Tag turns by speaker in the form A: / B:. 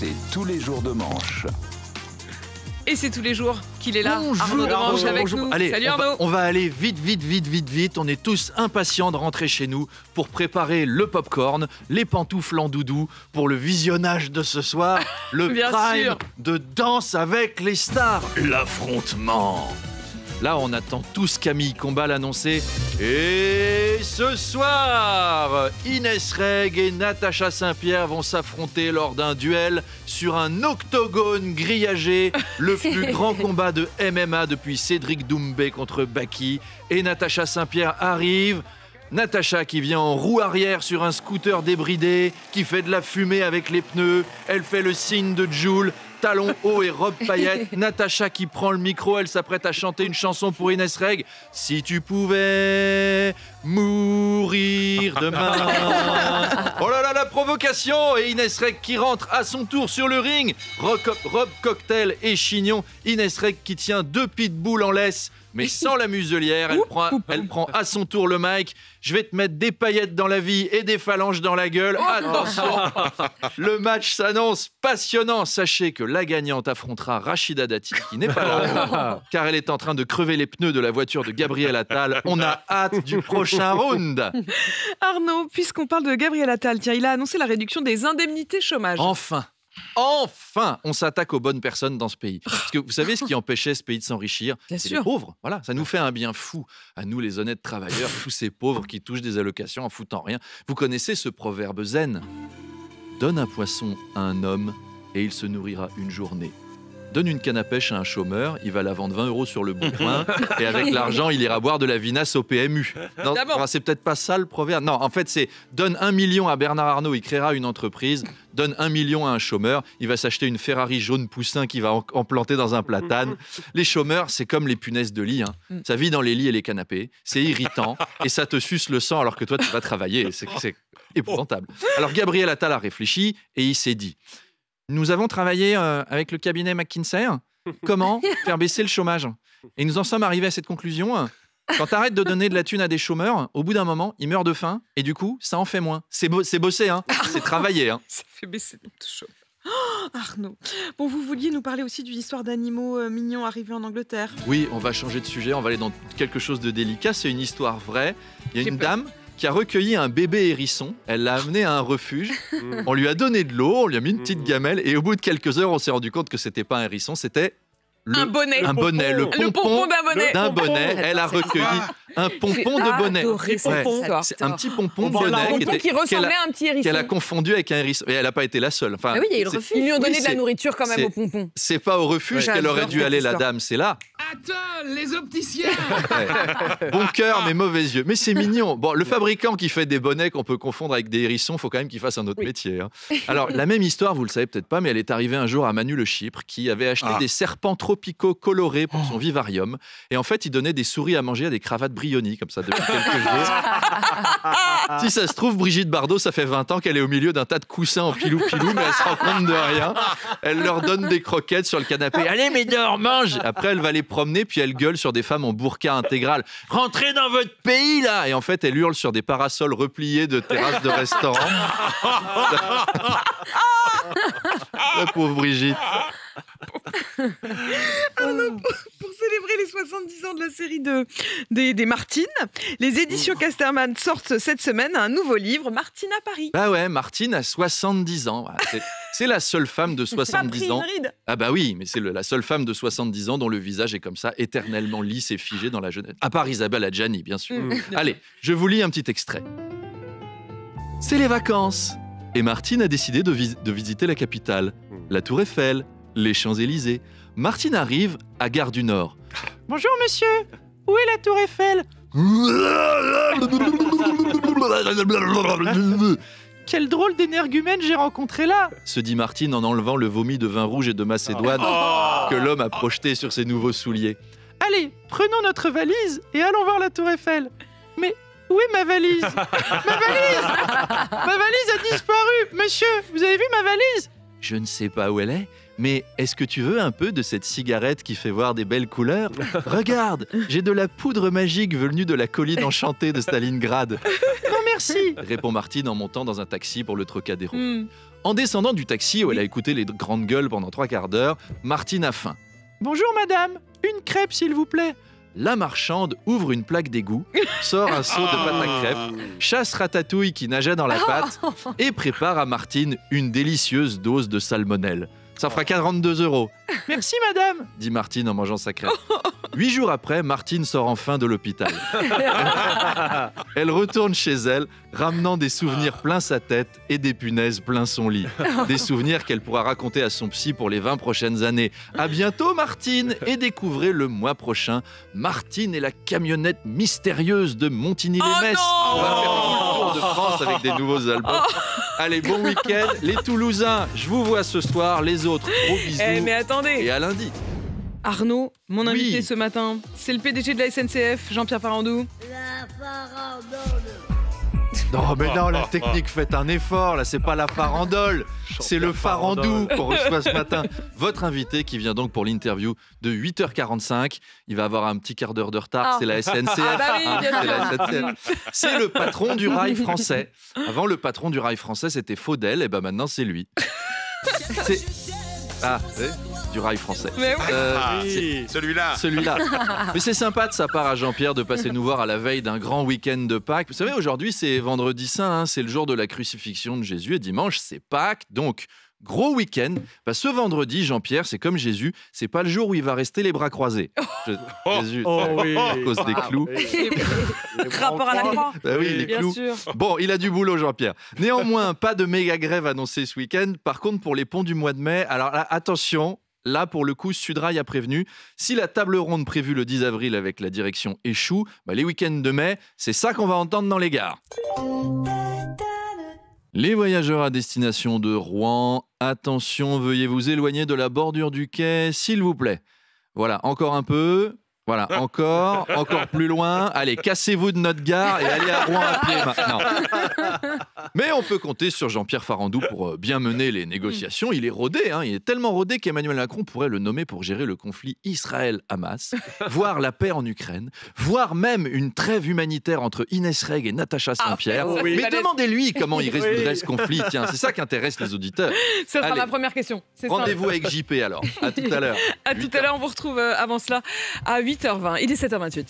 A: c'est tous les jours de manche.
B: Et c'est tous les jours qu'il est là.
C: Bonjour,
B: Arnaud Demanche avec
C: bonjour.
B: nous.
C: Allez,
B: Salut Arnaud.
C: on va aller vite. On est tous impatients de rentrer chez nous pour préparer le popcorn, les pantoufles en doudou pour le visionnage de ce soir, le
B: Bien
C: prime
B: sûr.
C: de Danse avec les stars, l'affrontement. Là, on attend tous Camille Combal l'annoncer. Et ce soir, Inès Reg et Natacha Saint-Pierre vont s'affronter lors d'un duel sur un octogone grillagé, le plus grand combat de MMA depuis Cédric Doumbé contre Baki. Et Natacha Saint-Pierre arrive. Natacha qui vient en roue arrière sur un scooter débridé, qui fait de la fumée avec les pneus. Elle fait le signe de Joule. Talons hauts et robe paillettes. Natacha qui prend le micro, elle s'apprête à chanter une chanson pour Inès Reg. Si tu pouvais mourir demain. Oh là là, la provocation. Et Inès Reg qui rentre à son tour sur le ring. Robe, cocktail et chignon. Inès Reg qui tient 2 pitbulls en laisse, mais sans la muselière. Elle prend à son tour le mic. Je vais te mettre des paillettes dans la vie et des phalanges dans la gueule. Attention, le match s'annonce passionnant. Sachez que la gagnante affrontera Rachida Dati, qui n'est pas là, car elle est en train de crever les pneus de la voiture de Gabriel Attal. On a hâte du prochain round.
B: Arnaud, puisqu'on parle de Gabriel Attal, tiens, il a annoncé la réduction des indemnités chômage.
C: Enfin, on s'attaque aux bonnes personnes dans ce pays. Parce que vous savez ce qui empêchait ce pays de s'enrichir?
B: Bien
C: C'est
B: sûr.
C: les pauvres. Voilà, ça nous fait un bien fou à nous, les honnêtes travailleurs, tous ces pauvres qui touchent des allocations en foutant rien. Vous connaissez ce proverbe zen? Donne un poisson à un homme et il se nourrira une journée. Donne une canne à pêche à un chômeur, il va la vendre 20 € sur le bon coin et avec l'argent, il ira boire de la vinasse au PMU. Non,
B: D'abord.
C: enfin, c'est peut-être pas ça le proverbe. Non, en fait, c'est donne 1 million à Bernard Arnault, il créera une entreprise. Donne 1 million à un chômeur, il va s'acheter une Ferrari jaune poussin qu'il va en planter dans un platane. Les chômeurs, c'est comme les punaises de lit. Hein. Ça vit dans les lits et les canapés. C'est irritant et ça te suce le sang alors que toi, tu vas travailler. C'est épouvantable. Alors, Gabriel Attal a réfléchi et il s'est dit... Nous avons travaillé avec le cabinet McKinsey. Comment faire baisser le chômage? Et nous en sommes arrivés à cette conclusion. Quand tu arrêtes de donner de la thune à des chômeurs, au bout d'un moment, ils meurent de faim et du coup, ça en fait moins. C'est bosser, hein. C'est travailler. Hein.
B: Ça fait baisser le nombre de chômeurs. Oh, Arnaud. Bon, vous vouliez nous parler aussi d'une histoire d'animaux mignons arrivés en Angleterre.
C: Oui, on va changer de sujet, on va aller dans quelque chose de délicat. C'est une histoire vraie. Il y a
B: J'ai
C: une
B: peur.
C: dame qui a recueilli un bébé hérisson. Elle l'a amené à un refuge. On lui a donné de l'eau, on lui a mis une petite gamelle. Et au bout de quelques heures, on s'est rendu compte que c'était pas un hérisson, c'était
B: Un bonnet.
C: Un bonnet, le
B: Le pompon d'un bonnet.
C: d'un bonnet. Elle a recueilli un pompon de bonnet.
D: adoré cette
C: Ouais.
D: histoire.
C: C'est un petit pompon de
D: Un
C: bonnet
D: pompon qui ressemblait à un petit hérisson.
C: qu'elle a confondu avec un hérisson. Et elle n'a pas été la seule. Enfin,
D: Ah oui, il y a eu le
C: c'est-
D: refuge. Ils lui ont donné
C: oui,
D: de la
C: c'est-
D: nourriture quand même
C: c'est-
D: au pompon.
C: C'est pas au refuge
D: Ouais,
C: qu'elle aurait
D: j'adore
C: dû
D: cette
C: aller, la
D: histoire.
C: dame, c'est là.
E: Attends, les opticiens.
C: Ouais. Bon cœur, mais mauvais yeux. Mais c'est mignon. Bon, le fabricant qui fait des bonnets qu'on peut confondre avec des hérissons, faut quand même qu'il fasse un autre métier. Hein. Alors, la même histoire, vous le savez peut-être pas, mais elle est arrivée un jour à Manu le Chypre, qui avait acheté des serpents tropicaux colorés pour son vivarium. Et en fait, il donnait des souris à manger à des cravates Brioni, comme ça, depuis quelques jours. Si ça se trouve, Brigitte Bardot, ça fait 20 ans qu'elle est au milieu d'un tas de coussins en pilou-pilou, mais elle se rend compte de rien. Elle leur donne des croquettes sur le canapé. Allez, Médor, mange. Après, elle va les promener, puis elle gueule sur des femmes en burqa intégral. Rentrez dans votre pays, là. Et en fait, elle hurle sur des parasols repliés de terrasses de restaurants. La pauvre Brigitte.
B: Pour célébrer les 70 ans de la série des Martines, les éditions Casterman sortent cette semaine un nouveau livre, Martine à Paris.
C: Bah ouais, Martine a 70 ans. Voilà, c'est la seule femme de 70 ans. Ah bah oui, mais c'est la seule femme de 70 ans dont le visage est comme ça, éternellement lisse et figé dans la jeunesse. À part Isabelle Adjani, bien sûr. Allez, je vous lis un petit extrait. C'est les vacances. Et Martine a décidé de visiter la capitale, la Tour Eiffel, les Champs-Élysées. Martine arrive à Gare du Nord. Bonjour monsieur, où est la Tour Eiffel? Quel drôle d'énergumène j'ai rencontré là, se dit Martine en enlevant le vomi de vin rouge et de Macédoine que l'homme a projeté sur ses nouveaux souliers. Allez, prenons notre valise et allons voir la Tour Eiffel. Mais où est ma valise? Ma valise! Ma valise a disparu! Monsieur, vous avez vu ma valise? Je ne sais pas où elle est, mais est-ce que tu veux un peu de cette cigarette qui fait voir des belles couleurs? Regarde, j'ai de la poudre magique venue de la colline enchantée de Stalingrad. Non mais merci, répond Martine en montant dans un taxi pour le Trocadéro.
B: Hmm.
C: En descendant du taxi où elle a écouté les grandes gueules pendant 3/4 d'heure, Martine a faim. Bonjour madame, une crêpe s'il vous plaît. La marchande ouvre une plaque d'égout, sort un seau de pâte à crêpes, chasse Ratatouille qui nageait dans la pâte et prépare à Martine une délicieuse dose de salmonelle. Ça fera 42 €. Merci madame, dit Martine en mangeant sa crêpe. 8 jours après, Martine sort enfin de l'hôpital. Elle retourne chez elle, ramenant des souvenirs plein sa tête et des punaises plein son lit. Des souvenirs qu'elle pourra raconter à son psy pour les 20 prochaines années. À bientôt Martine, et découvrez le mois prochain Martine et la camionnette mystérieuse de Montigny-lès-Metz.
B: Oh non
C: On va faire tout le tour de France avec des nouveaux albums. Allez, bon week-end. Les Toulousains, je vous vois ce soir. Les autres, gros bisous.
B: Mais attendez,
C: Et à lundi.
B: Arnaud, mon invité
C: Oui.
B: ce matin, c'est le PDG de la SNCF, Jean-Pierre Farandou.
C: Non, mais non, la technique, faites un effort. Là, c'est pas la farandole. C'est le farandou qu'on reçoit ce matin. Votre invité qui vient donc pour l'interview de 8h45. Il va avoir un petit quart d'heure de retard.
B: Ah.
C: C'est la SNCF.
B: Ah bah oui, bien
C: C'est la
B: sûr.
C: SNCF. C'est le patron du rail français. Avant, le patron du rail français, c'était Faudel. Et ben maintenant, c'est lui. C'est... Ah, du rail français.
B: Mais oui.
C: C'est-
D: Celui-là.
C: Celui-là. Mais c'est sympa de sa part à Jean-Pierre de passer nous voir à la veille d'un grand week-end de Pâques. Vous savez, aujourd'hui, c'est vendredi saint, hein, c'est le jour de la crucifixion de Jésus, et dimanche, c'est Pâques. Donc, gros week-end. Bah, ce vendredi, Jean-Pierre, c'est comme Jésus, c'est pas le jour où il va rester les bras croisés. Jésus, à cause des clous.
B: Rapport à la croix.
C: Bah oui, les
B: Bien
C: clous.
B: sûr.
C: Bon, il a du boulot, Jean-Pierre. Néanmoins, pas de méga grève annoncée ce week-end. Par contre, pour les ponts du mois de mai, alors là, attention. Là, pour le coup, Sudrail a prévenu, si la table ronde prévue le 10 avril avec la direction échoue, bah, les week-ends de mai, c'est ça qu'on va entendre dans les gares. Les voyageurs à destination de Rouen, attention, veuillez vous éloigner de la bordure du quai, s'il vous plaît. Voilà, encore un peu. Voilà, encore plus loin. Allez, cassez-vous de notre gare et allez à Rouen à pied maintenant. Mais on peut compter sur Jean-Pierre Farandou pour bien mener les négociations. Il est rodé, hein, il est tellement rodé qu'Emmanuel Macron pourrait le nommer pour gérer le conflit Israël-Hamas, voire la paix en Ukraine, voire même une trêve humanitaire entre Inès Reg et Natacha Saint-Pierre.
B: Ah,
C: Mais demandez-lui comment il résoudrait ce conflit. Tiens, c'est ça qui intéresse les auditeurs.
B: Ça sera
C: Allez.
B: ma première question. C'est ça.
C: Rendez-vous avec JP alors. À tout à l'heure.
B: À tout à l'heure, on vous retrouve avant cela à 8h20. Il est 7h28.